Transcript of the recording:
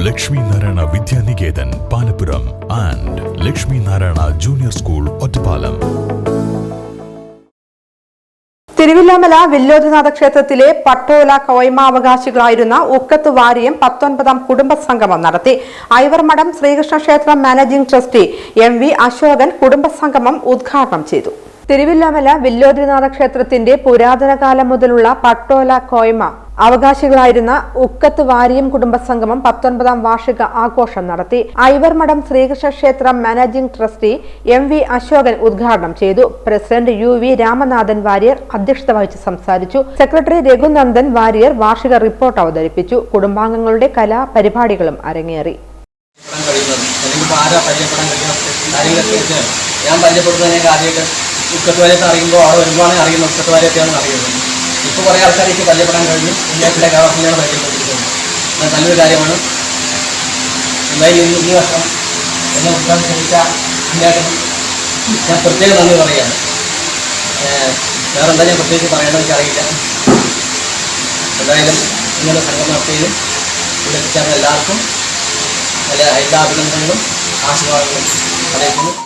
Lakshmi Narayana Vidyaniketan Palappuram and Lakshmi Narayana junior school Ottapalam. Thiruvilwamala Vilwadrinatha ക്ഷേത്രത്തിലെ പട്ടോല കോയ്മ അവകാശികളായിരുന്ന ഉക്കത്ത് വാരിയം 19ാം കുടുംബ സംഗമം നടത്തി. ഐവർമഠം ശ്രീകൃഷ്ണ ക്ഷേത്രം മാനേജിംഗ് ട്രസ്റ്റി MV അശോകൻ കുടുംബ സംഗമം ഉദ്ഘാടനം ചെയ്തു. തിരുവില്ലാമല വില്ലോദ്രനാഥ ക്ഷേത്രത്തിന്റെ പുരാതന കാലം മുതലുള്ള പട്ടോല കോയ്മ അവകാശികളായിരുന്ന ഉക്കത്ത് വാരിയം കുടുംബസംഗമം 19ാം വാർഷിക ആഘോഷം നടത്തി. ഐവർമഠം ശ്രീകൃഷ്ണ ക്ഷേത്രം മാനേജിംഗ് ട്രസ്റ്റി MV അശോകൻ ഉദ്ഘാടനം ചെയ്തു. പ്രസിഡന്റ് UV രാമനാഥൻ വാര്യർ അധ്യക്ഷത വഹിച്ച് സംസാരിച്ചു. സെക്രട്ടറി രഘുനന്ദൻ വാര്യർ വാർഷിക റിപ്പോർട്ട് അവതരിപ്പിച്ചു. കുടുംബാംഗങ്ങളുടെ കലാപരിപാടികളും അരങ്ങേറി. ഞാൻ പരിചയപ്പെടുന്നതിനൊക്കെ ആദ്യമൊക്കെ ഉക്കത്തുവാരത്തെ അറിയുമ്പോൾ അവിടെ ഒരുപാട് അറിയുന്ന ഉക്കത്തുവാരത്തെയാണ് അറിയുന്നത്. ഇപ്പോൾ കുറേ ആൾക്കാർക്ക് പരിചയപ്പെടാൻ കഴിഞ്ഞു. ഇന്ത്യയിലെ കാലത്തിലാണ് പരിചയപ്പെട്ടിരിക്കുന്നത്. അത് നല്ലൊരു കാര്യമാണ്. എന്തായാലും ഈ വർഷം എന്നെ ഉൾക്കാൻ ശ്രമിച്ച ഇന്ത്യക്ക് ഞാൻ പ്രത്യേകം നന്ദി പറയുകയാണ്. വേറെ എന്താ ഞാൻ പ്രത്യേകിച്ച് പറയണമെന്ന് എനിക്കറിയില്ല. എന്തായാലും ഇങ്ങനെ സംഘം നടത്തിയതിനും ഇവിടെ എത്തിച്ചേർന്ന എല്ലാവർക്കും എല്ലാ അഭിനന്ദനങ്ങളും ആശീർവാദങ്ങളും അറിയിക്കുന്നു.